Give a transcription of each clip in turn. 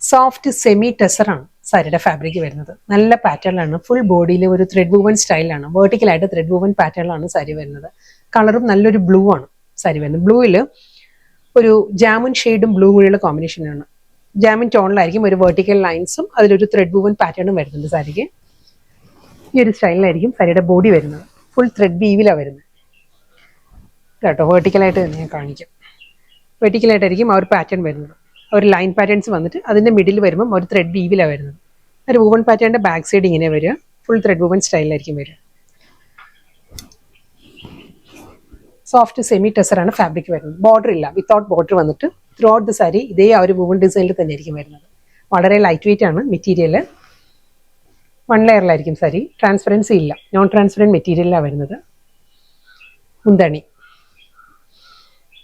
Soft semi ടെസറാണ് സാരിയുടെ fabric വരുന്നത്. നല്ല പാറ്റേണിലാണ്, ഫുൾ ബോഡിയിൽ ഒരു ത്രെഡ് വുവൻ സ്റ്റൈലാണ്, വേർട്ടിക്കലായിട്ട് ത്രെഡ് വുവൻ പാറ്റേണിലാണ് സാരി വരുന്നത്. കളറും നല്ലൊരു ബ്ലൂ ആണ് സാരി വരുന്നത്. ബ്ലൂവിൽ ഒരു ജാമുൻ ഷെയ്ഡും ബ്ലൂ കൂടിയുള്ള കോമ്പിനേഷനാണ്. ജാമുൻ ടോണിലായിരിക്കും ഒരു വേർട്ടിക്കൽ ലൈൻസും അതിലൊരു ത്രെഡ് വുവൻ പാറ്റേണും വരുന്നുണ്ട് സാരിക്ക്. ഈ ഒരു സ്റ്റൈലിലായിരിക്കും സാരിയുടെ ബോഡി വരുന്നത്. ഫുൾ ത്രെഡ് വീവിലാണ് വരുന്നത് കേട്ടോ. വേർട്ടിക്കലായിട്ട് തന്നെ ഞാൻ കാണിക്കാം. വെർട്ടിക്കലായിട്ടായിരിക്കും ആ ഒരു പാറ്റേൺ വരുന്നത്. ഒരു ലൈൻ പാറ്റേൺസ് വന്നിട്ട് അതിൻ്റെ മിഡിൽ വരുമ്പം ഒരു ത്രെഡ് വീവിലാണ് വരുന്നത്. ഒരു വുവൻ പാറ്റേണിൻ്റെ ബാക്ക് സൈഡ് ഇങ്ങനെ വരിക, ഫുൾ ത്രെഡ് വുവൻ സ്റ്റൈലിലായിരിക്കും വരിക. സോഫ്റ്റ് സെമി ടെസറാണ് ഫാബ്രിക് വരുന്നത്. ബോർഡർ ഇല്ല, വിത്തൗട്ട് ബോർഡർ വന്നിട്ട് ത്രൂ ഔട്ട് ദ സാരി ഇതേ ആ ഒരു വുവൻ ഡിസൈനിൽ തന്നെ ആയിരിക്കും വരുന്നത്. വളരെ ലൈറ്റ് വെയിറ്റ് ആണ് മെറ്റീരിയൽ. 1 ലെയറിലായിരിക്കും സാരി. ട്രാൻസ്പെറൻസി ഇല്ല, നോൺ ട്രാൻസ്പെറൻറ്റ് മെറ്റീരിയലാണ് വരുന്നത്. മുന്താണി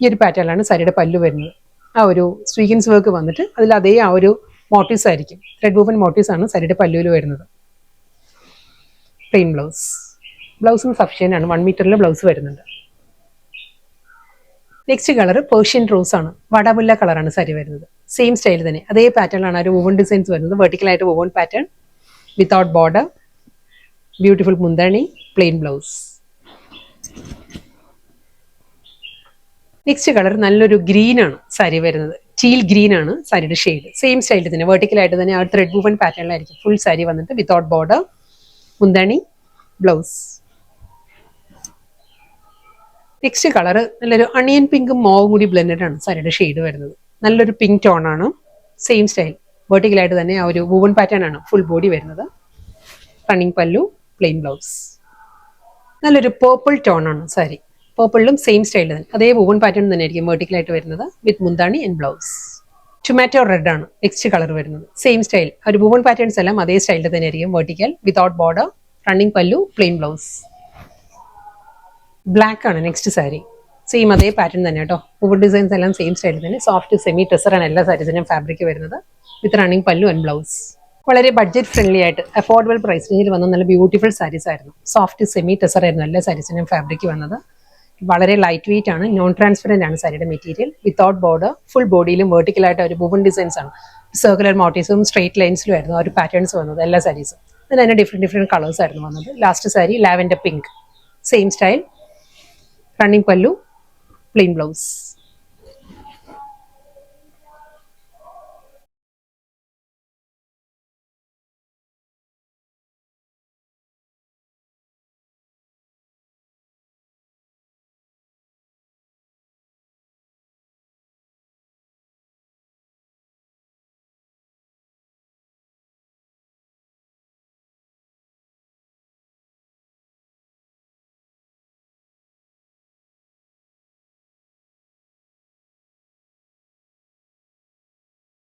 ഈ ഒരു പാറ്റേണിലാണ് സാരിയുടെ പല്ലു വരുന്നത്. ആ ഒരു സ്വീഗൻസ് വർക്ക് വന്നിട്ട് അതിൽ അതേ ആ ഒരു മോട്ടീവ്സ് ആയിരിക്കും. ത്രെഡ് വുവൻ മോട്ടീവ്സ് ആണ് സാരിയുടെ പല്ലുവിൽ വരുന്നത്. Plain blouse. ബ്ലൗസും സഫിഷ്യൻ്റ് ആണ്, 1 മീറ്ററിൽ ബ്ലൗസ് വരുന്നുണ്ട്. നെക്സ്റ്റ് കളർ പേർഷ്യൻ റോസ് ആണ്. വടമുല്ല കളറാണ് സാരി വരുന്നത്. സെയിം സ്റ്റൈൽ തന്നെ അതേ പാറ്റേണിലാണ് ഒരു വുവൻ ഡിസൈൻസ് വരുന്നത്. വെർട്ടിക്കലായിട്ട് woven pattern without border, beautiful മുന്താണി, പ്ലെയിൻ ബ്ലൗസ്. നെക്സ്റ്റ് കളർ നല്ലൊരു ഗ്രീൻ ആണ് സാരി വരുന്നത്. ടീൽ ഗ്രീൻ ആണ് സാരിയുടെ ഷെയ്ഡ്. സെയിം സ്റ്റൈലിൽ തന്നെ വെർട്ടിക്കലായിട്ട് തന്നെ ആ ത്രെഡ് വുവൻ പാറ്റേണിലായിരിക്കും ഫുൾ സാരി വന്നിട്ട് വിത്തൗട്ട് ബോർഡർ, മുന്താണി, ബ്ലൗസ്. നെക്സ്റ്റ് കളർ നല്ലൊരു അണിയൻ പിങ്കും മോവും കൂടി ബ്ലെൻഡഡ് ആണ് സാരിയുടെ ഷെയ്ഡ് വരുന്നത്. നല്ലൊരു പിങ്ക് ടോൺ ആണ്. സെയിം സ്റ്റൈൽ വെർട്ടിക്കലായിട്ട് തന്നെ ആ ഒരു വുവൻ പാറ്റേൺ ആണ് ഫുൾ ബോഡി വരുന്നത്. റണ്ണിങ് പല്ലു, പ്ലെയിൻ ബ്ലൗസ്. നല്ലൊരു പേർപ്പിൾ ടോൺ ആണ് സാരി. പേർപ്പിളിലും സെയിം സ്റ്റൈലിൽ തന്നെ അതേ വുവൻ പാറ്റേൺ തന്നെ ആയിരിക്കും വെർട്ടിക്കലായിട്ട് വരുന്നത് വിത്ത് മുന്താണി ആൻഡ് ബ്ലൗസ്. ടൊമാറ്റോ റെഡ് ആണ് നെക്സ്റ്റ് കളർ വരുന്നത്. സെയിം സ്റ്റൈൽ ഒരു വുവൻ പാറ്റേൺസ് എല്ലാം അതേ സ്റ്റൈലിൽ തന്നെ ആയിരിക്കും. വെർട്ടിക്കൽ വിത്തൗട്ട് ബോർഡർ, റണ്ണിങ് പല്ലു, പ്ലെയിൻ ബ്ലൗസ്. ബ്ലാക്ക് ആണ് നെക്സ്റ്റ് സാരി. സെയിം അതേ പാറ്റേൺ തന്നെ കേട്ടോ. വുവൻ ഡിസൈൻസ് എല്ലാം സെയിം സ്റ്റൈലിൽ തന്നെ. സോഫ്റ്റ് സെമി ടെസറാണ് എല്ലാ സാരീസിനും ഫാബ്രിക് വരുന്നത് വിത്ത് റണ്ണിങ് പല്ലു ആൻഡ് ബ്ലൗസ്. വളരെ ബഡ്ജറ്റ് ഫ്രണ്ട്ലി ആയിട്ട് അഫോർഡബിൾ പ്രൈസ് റേഞ്ചിൽ വന്ന നല്ല ബ്യൂട്ടിഫുൾ സാരീസ് ആയിരുന്നു. സോഫ്റ്റ് സെമി ടെസർ ആയിരുന്നു എല്ലാ സാരീസിനും ഫാബ്രിക് വന്നത്. വളരെ ലൈറ്റ് വെയിറ്റ് ആണ്, നോൺ ട്രാൻസ്പെറൻറ്റ് ആണ് സാരിയുടെ മെറ്റീരിയൽ. വിത്തൗട്ട് ബോർഡർ, ഫുൾ ബോഡിയിലും വെർട്ടിക്കലായിട്ട് ഒരു വുവൻ ഡിസൈൻസ് ആണ്. സർക്കുലർ മോട്ടീവ്സും സ്ട്രെയിറ്റ് ലൈൻസിലും ആയിരുന്നു ആ ഒരു പാറ്റേൺസ് വന്നത് എല്ലാ സാരീസും. അതിന് ഡിഫറെൻറ്റ് കളേഴ്സ് ആയിരുന്നു വന്നത്. Last sari lavender pink, same style, running പല്ലു, പ്ലെയിൻ ബ്ലൗസ്.